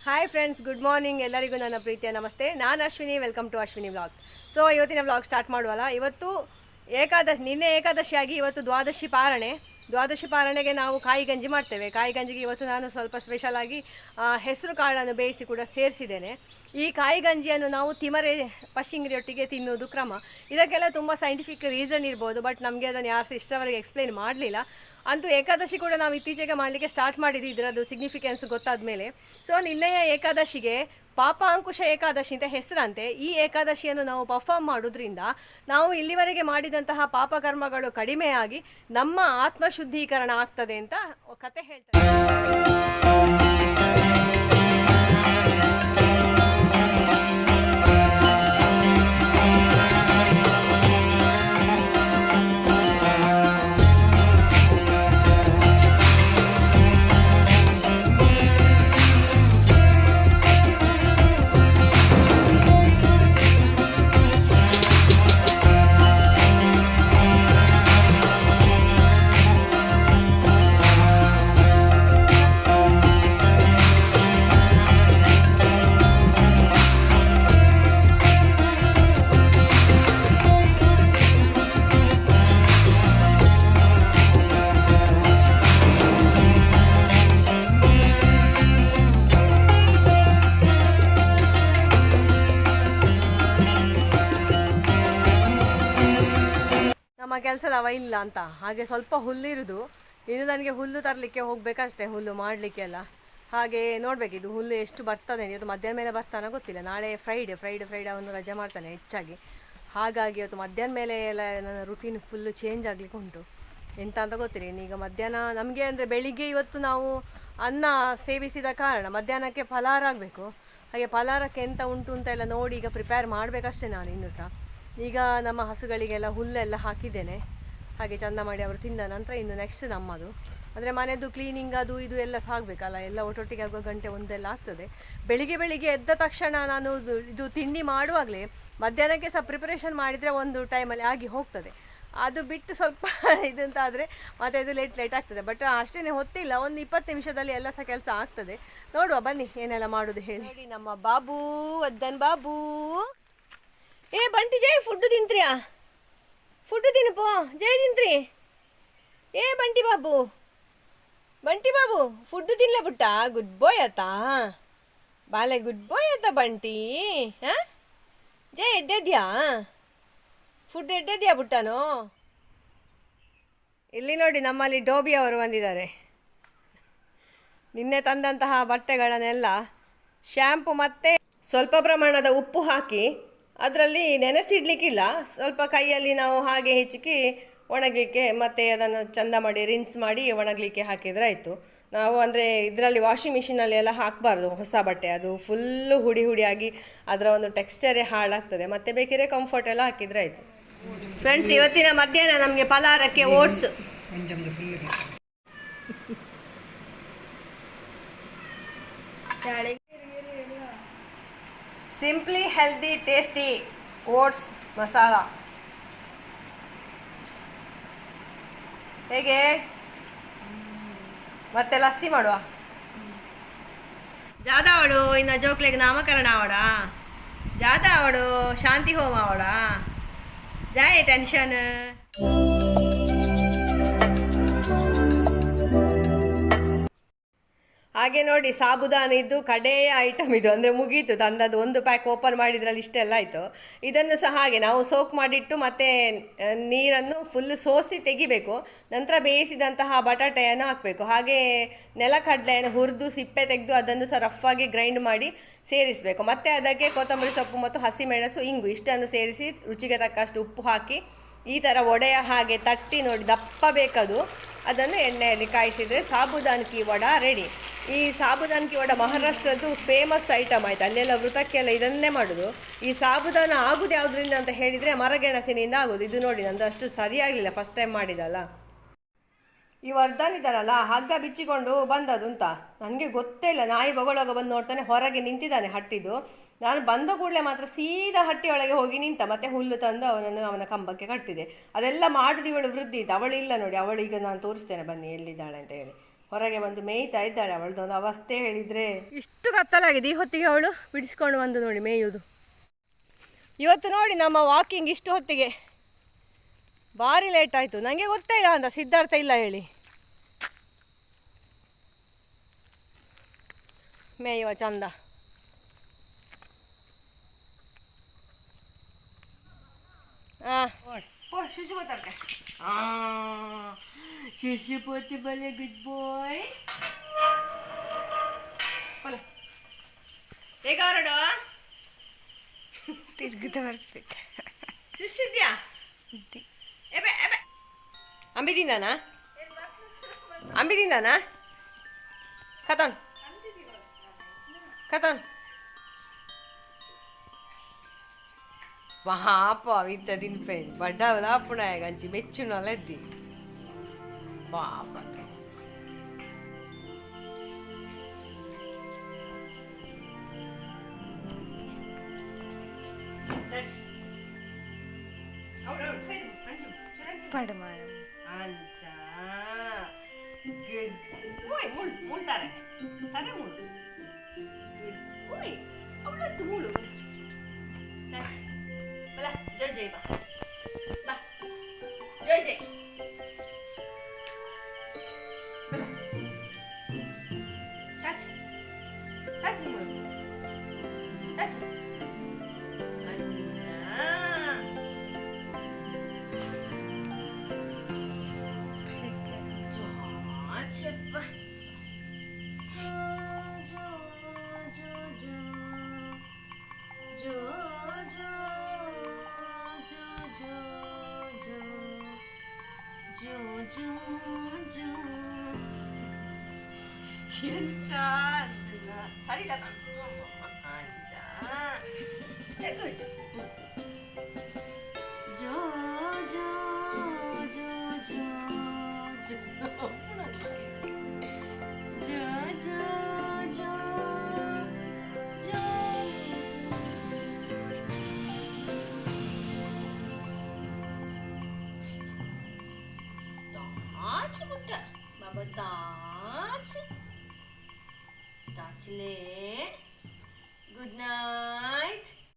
Hi friends, good morning. ಎಲ್ಲರಿಗೂ ನನ್ನ ಪ್ರೀತಿಯ ನಮಸ್ತೆ. ನಾನು Ashwini. Welcome to Ashwini vlogs. So ಇವತ್ತಿನ ವ್ಲಾಗ್ ಸ್ಟಾರ್ಟ್ ಮಾಡುವಲ್ಲ. ಇವತ್ತು ಏಕಾದಶಿ, ನಿನ್ನೆ ಏಕಾದಶಿಯಾಗಿ ಇವತ್ತು ದ್ವಾದಶಿ ಪಾರಣೆ. ದ್ವಾದಶಿ ಪಾರಣೆಗೆ ನಾವು ಕಾಯಿ ಗಂಜಿ ಮಾಡ್ತೇವೆ. ಕಾಯಿ ಗಂಜಿಗೆ ಇವತ್ತು ನಾನು ಸ್ವಲ್ಪ ಸ್ಪೆಷಲಾಗಿ ಹೆಸರು ಕಾಳನ್ನು ಬೇಯಿಸಿ ಕೂಡ ಸೇರಿಸಿದ್ದೇನೆ. ಈ ಕಾಯಿ ಗಂಜಿಯನ್ನು ನಾವು ತಿಮರೆ ಪಶ್ಚಿಂಗರಿಯೊಟ್ಟಿಗೆ ತಿನ್ನುವುದು ಕ್ರಮ. ಇದಕ್ಕೆಲ್ಲ ತುಂಬ ಸೈಂಟಿಫಿಕ್ ರೀಸನ್ ಇರ್ಬೋದು, ಬಟ್ ನಮಗೆ ಅದನ್ನು ಯಾರು ಇಷ್ಟವರೆಗೆ ಎಕ್ಸ್ಪ್ಲೈನ್ ಮಾಡಲಿಲ್ಲ. ಅಂತೂ ಏಕಾದಶಿ ಕೂಡ ನಾವು ಇತ್ತೀಚೆಗೆ ಮಾಡಲಿಕ್ಕೆ ಸ್ಟಾರ್ಟ್ ಮಾಡಿದ್ವಿ, ಇದರದ್ದು ಸಿಗ್ನಿಫಿಕೆನ್ಸ್ ಗೊತ್ತಾದ ಮೇಲೆ. ಸೊ ನಿನ್ನೆಯ ಏಕಾದಶಿಗೆ ಪಾಪ ಅಂಕುಶ ಏಕಾದಶಿ ಅಂತ ಹೆಸರಂತೆ. ಈ ಏಕಾದಶಿಯನ್ನು ನಾವು ಪರ್ಫಾರ್ಮ್ ಮಾಡೋದ್ರಿಂದ ನಾವು ಇಲ್ಲಿವರೆಗೆ ಮಾಡಿದಂತಹ ಪಾಪಕರ್ಮಗಳು ಕಡಿಮೆಯಾಗಿ ನಮ್ಮ ಆತ್ಮಶುದ್ಧೀಕರಣ ಆಗ್ತದೆ ಅಂತ ಕತೆ ಹೇಳ್ತಾರೆ. ನಮ್ಮ ಕೆಲಸದವ ಇಲ್ಲ ಅಂತ ಹಾಗೆ ಸ್ವಲ್ಪ ಹುಲ್ಲಿರುವುದು. ಇದು ನನಗೆ ಹುಲ್ಲು ತರಲಿಕ್ಕೆ ಹೋಗ್ಬೇಕಷ್ಟೇ, ಹುಲ್ಲು ಮಾಡಲಿಕ್ಕೆಲ್ಲ. ಹಾಗೆ ನೋಡ್ಬೇಕು ಇದು ಹುಲ್ಲು ಎಷ್ಟು ಬರ್ತದೆ. ಇವತ್ತು ಮಧ್ಯಾಹ್ನ ಮೇಲೆ ಬರ್ತಾನೋ ಗೊತ್ತಿಲ್ಲ. ನಾಳೆ ಫ್ರೈಡೆ ಅವನು ರಜೆ ಮಾಡ್ತಾನೆ ಹೆಚ್ಚಾಗಿ. ಹಾಗಾಗಿ ಇವತ್ತು ಮಧ್ಯಾಹ್ನ ಮೇಲೆ ಎಲ್ಲ ನನ್ನ ರುಟೀನ್ ಫುಲ್ಲು ಚೇಂಜ್ ಆಗಲಿಕ್ಕೆ ಉಂಟು. ಎಂತ ಅಂತ ಗೊತ್ತಿಲ್ಲ. ಈಗ ಮಧ್ಯಾಹ್ನ ನಮಗೆ ಅಂದರೆ ಬೆಳಿಗ್ಗೆ ಇವತ್ತು ನಾವು ಅನ್ನ ಸೇವಿಸಿದ ಕಾರಣ ಮಧ್ಯಾಹ್ನಕ್ಕೆ ಫಲಾರ ಆಗಬೇಕು. ಹಾಗೆ ಫಲಾರಕ್ಕೆ ಎಂತ ಉಂಟು ಅಂತ ಎಲ್ಲ ನೋಡಿ ಈಗ ಪ್ರಿಪೇರ್ ಮಾಡಬೇಕಷ್ಟೇ ನಾನು ಇನ್ನೂ ಸಹ. ಈಗ ನಮ್ಮ ಹಸುಗಳಿಗೆಲ್ಲ ಹುಲ್ಲೆಲ್ಲ ಹಾಕಿದ್ದೇನೆ. ಹಾಗೆ ಚಂದ ಮಾಡಿ ಅವರು ತಿಂದ ನಂತರ ಇನ್ನು ನೆಕ್ಸ್ಟ್ ನಮ್ಮದು ಅಂದರೆ ಮನೆಯದು ಕ್ಲೀನಿಂಗ್ ಅದು ಇದು ಎಲ್ಲ ಸಾಗಬೇಕಲ್ಲ. ಎಲ್ಲ ಒಟ್ಟೊಟ್ಟಿಗೆ ಆಗುವ ಗಂಟೆ ಒಂದೆಲ್ಲ ಆಗ್ತದೆ. ಬೆಳಿಗ್ಗೆ ಎದ್ದ ತಕ್ಷಣ ನಾನು ಇದು ತಿಂಡಿ ಮಾಡುವಾಗಲೇ ಮಧ್ಯಾಹ್ನಕ್ಕೆ ಸಹ ಪ್ರಿಪರೇಷನ್ ಮಾಡಿದರೆ ಒಂದು ಟೈಮಲ್ಲಿ ಆಗಿ ಹೋಗ್ತದೆ. ಅದು ಬಿಟ್ಟು ಸ್ವಲ್ಪ ಇದಂತ ಆದರೆ ಮತ್ತು ಇದು ಲೇಟ್ ಆಗ್ತದೆ. ಬಟ್ ಅಷ್ಟೇ ಹೊತ್ತಿಲ್ಲ, ಒಂದು 20 ನಿಮಿಷದಲ್ಲಿ ಎಲ್ಲ ಸಹ ಕೆಲಸ ಆಗ್ತದೆ. ನೋಡುವ ಬನ್ನಿ ಏನೆಲ್ಲ ಮಾಡೋದು ಹೇಳಿ. ನಮ್ಮ ಬಾಬು ವದ್ದನ್ ಬಾಬು. ಏ ಬಂಟಿ ಜೈ, ಫುಡ್ಡು ತಿಂತ್ರಿಯಾ? ಫುಡ್ಡು ತಿನ್ನಪೋ ಜೈ ತಿಂತ್ರಿ. ಏ ಬಂಟಿ ಬಾಬು ಫುಡ್ಡು ತಿನ್ಲ ಬಿಟ್ಟ. ಗುಡ್ ಬಾಯ್ ಆತ ಬಾಲೆ, ಗುಡ್ ಬಾಯ್ ಆತ ಬಂಟಿ. ಹಾಂ ಜೈ ಎಡ್ಡೆದ್ಯಾ? ಫುಡ್ ಎಡ್ಡೆದ್ಯಾ ಬಿಟ್ಟನೋ? ಇಲ್ಲಿ ನೋಡಿ ನಮ್ಮಲ್ಲಿ ಡೋಬಿ ಅವರು ಬಂದಿದ್ದಾರೆ. ನಿನ್ನೆ ತಂದಂತಹ ಬಟ್ಟೆಗಳನ್ನೆಲ್ಲ ಶ್ಯಾಂಪು ಮತ್ತು ಸ್ವಲ್ಪ ಪ್ರಮಾಣದ ಉಪ್ಪು ಹಾಕಿ ಅದರಲ್ಲಿ ನೆನೆಸಿಡ್ಲಿಕ್ಕಿಲ್ಲ, ಸ್ವಲ್ಪ ಕೈಯಲ್ಲಿ ನಾವು ಹಾಗೆ ಹೆಚ್ಚಿಕಿ ಒಣಗಲಿಕ್ಕೆ ಮತ್ತು ಅದನ್ನು ಚಂದ ಮಾಡಿ ರಿನ್ಸ್ ಮಾಡಿ ಒಣಗಲಿಕ್ಕೆ ಹಾಕಿದರೆ ಆಯಿತು. ನಾವು ಅಂದರೆ ಇದರಲ್ಲಿ ವಾಷಿಂಗ್ ಮಿಷಿನಲ್ಲಿ ಎಲ್ಲ ಹಾಕಬಾರ್ದು ಹೊಸ ಬಟ್ಟೆ, ಅದು ಫುಲ್ಲು ಹುಡಿಯಾಗಿ ಅದರ ಒಂದು ಟೆಕ್ಸ್ಚರೇ ಹಾಳಾಗ್ತದೆ. ಮತ್ತು ಬೇಕಿದ್ರೆ ಕಂಫರ್ಟ್ ಎಲ್ಲ ಹಾಕಿದರೆ ಆಯಿತು. ಫ್ರೆಂಡ್ಸ್, ಇವತ್ತಿನ ಮಧ್ಯಾಹ್ನ ನಮಗೆ ಫಲಾರಕ್ಕೆ oats. Simply healthy tasty oats masala. ಹೇಗೆ ಮತ್ತೆ ಲಸ್ಸಿ ಮಾಡುವ? ಜಾದ ಅವಡು ಇನ್ನು ಜೋಕ್ಲೆಗೆ ನಾಮಕರಣ ಅವಡ, ಜಾದ ಅವಡು ಶಾಂತಿ ಹೋಮ ಅವಡ, ಜಾಯ್ ಟೆನ್ಷನ್. ಹಾಗೆ ನೋಡಿ ಸಾಬುದಾನ ಇದ್ದು ಕಡೆಯ ಐಟಮ್ ಇದು, ಅಂದರೆ ಮುಗೀತು ತಂದದ್ದು. ಒಂದು ಪ್ಯಾಕ್ ಓಪನ್ ಮಾಡಿದ್ರಲ್ಲಿ ಇಷ್ಟೆಲ್ಲ ಆಯಿತು. ಇದನ್ನು ಸಹ ಹಾಗೆ ನಾವು ಸೋಕ್ ಮಾಡಿಟ್ಟು ಮತ್ತೆ ನೀರನ್ನು ಫುಲ್ಲು ಸೋಸಿ ತೆಗಿಬೇಕು. ನಂತರ ಬೇಯಿಸಿದಂತಹ ಬಟಾಟೆಯನ್ನು ಹಾಕಬೇಕು. ಹಾಗೆ ನೆಲಕಡಲೆಯನ್ನು ಹುರಿದು ಸಿಪ್ಪೆ ತೆಗೆದು ಅದನ್ನು ಸಹ ರಫಾಗಿ ಗ್ರೈಂಡ್ ಮಾಡಿ ಸೇರಿಸಬೇಕು. ಮತ್ತು ಅದಕ್ಕೆ ಕೊತ್ತಂಬರಿ ಸೊಪ್ಪು ಮತ್ತು ಹಸಿಮೆಣಸು, ಇಂಗು ಇಷ್ಟನ್ನು ಸೇರಿಸಿ ರುಚಿಗೆ ತಕ್ಕಷ್ಟು ಉಪ್ಪು ಹಾಕಿ ಈ ಥರ ಒಡೆಯ ಹಾಗೆ ತಟ್ಟಿ ನೋಡಿ, ದಪ್ಪ ಬೇಕದು. ಅದನ್ನು ಎಣ್ಣೆಯಲ್ಲಿ ಕಾಯಿಸಿದರೆ ಸಾಬುದಾನ್ಕಿ ವಡ ರೆಡಿ. ಈ ಸಾಬುದಾನ್ಕಿ ವಡ ಮಹಾರಾಷ್ಟ್ರದ್ದು ಫೇಮಸ್ ಐಟಮ್ ಆಯಿತು. ಅಲ್ಲೆಲ್ಲ ವೃತಕ್ಕೆಲ್ಲ ಇದನ್ನೇ ಮಾಡೋದು. ಈ ಸಾಬುದಾನ ಆಗೋದು ಯಾವುದರಿಂದ ಅಂತ ಹೇಳಿದರೆ ಮರಗೆಣಸಿನಿಂದ ಆಗೋದು. ಇದು ನೋಡಿ ನಂದು ಅಷ್ಟು ಸರಿಯಾಗಲಿಲ್ಲ, ಫಸ್ಟ್ ಟೈಮ್ ಮಾಡಿದಲ್ಲ. ಈ ವರ್ಧನ್ ಇದ್ದಾರಲ್ಲ, ಹಗ್ಗ ಬಿಚ್ಚಿಕೊಂಡು ಬಂದದ್ದು ಅಂತ ನನಗೆ ಗೊತ್ತೇ ಇಲ್ಲ. ನಾಯಿ ಬಗೊಳಗ ಬಂದು ನೋಡ್ತಾನೆ, ಹೊರಗೆ ನಿಂತಿದ್ದಾನೆ ಹಟ್ಟಿದ್ದು. ನಾನು ಬಂದ ಕೂಡಲೇ ಮಾತ್ರ ಸೀದಾ ಹಟ್ಟಿ ಒಳಗೆ ಹೋಗಿ ನಿಂತ, ಮತ್ತೆ ಹುಲ್ಲು ತಂದು ಅವನ ಕಂಬಕ್ಕೆ ಕಟ್ಟಿದೆ. ಅದೆಲ್ಲ ಮಾಡಿದ ಇವಳು ವೃದ್ಧಿ ಇತ್ತು, ಅವಳಿಲ್ಲ ನೋಡಿ. ಅವಳಿಗೆ ನಾನು ತೋರಿಸ್ತೇನೆ ಬನ್ನಿ ಎಲ್ಲಿದ್ದಾಳೆ ಅಂತ ಹೇಳಿ. ಹೊರಗೆ ಬಂದು ಮೇಯ್ತಾ ಇದ್ದಾಳೆ. ಅವಳದೊಂದು ಅವಸ್ಥೆ ಹೇಳಿದರೆ ಇಷ್ಟು ಕತ್ತಲಾಗಿದೆ. ಈ ಹೊತ್ತಿಗೆ ಅವಳು ಬಿಡಿಸ್ಕೊಂಡು ಬಂದು ನೋಡಿ ಮೇಯುವುದು. ಇವತ್ತು ನೋಡಿ ನಮ್ಮ ವಾಕಿಂಗ್ ಇಷ್ಟು ಹೊತ್ತಿಗೆ ಭಾರಿ ಲೇಟ್ ಆಯಿತು. ನನಗೆ ಗೊತ್ತೇ ಇಲ್ಲ ಅಂತ ಸಿದ್ಧಾರ್ಥ ಇಲ್ಲ ಹೇಳಿ ಮೇಯುವ ಚಂದ. ಶಿಶುಪತಿ ಬಲೆ ಗುಡ್ ಬಾಯ್. ಬೇಗ ಹೊರಡು. ತಿರ್ಗಿದ ಬರ್ಬೇಕು. ಶಿಶಿದ್ಯಾ ಅಂಬಿದಿಂದಾನಾ? ಅಂಬಿದಿಂದಾನಾ? ಕತೋನ್ ಕತೋನ್ ಪಾಪ ವಿದ್ದ ತಿನ್ಪೆ ಬಡ್ಡ ಲಾಪುಣ ಗಂಚಿ ಬೆಚ್ಚುನಲೆದ್ದಿ ಪಾಪ. ಪಡಮಾನ ಅಂಚ ಗುಡ್ ಓಯ್ ಮುಳ್ತಾರೆ ತಲೆ ಮುಳು ಓಯ್ ಅವಳತ್ತು ಮುಳು ಬಲ ಜೈ ಜೈ ಬಾ ಬಾ ಜೈ ಜೈ ಟಚ್ ಟಚ್ ಮುಳು ಟಚ್ ಸರಿ ಕಥಾ ಗುಡ್. ಜೋ ಜೋ ಜೋ ಜೋ Touch le. Good night.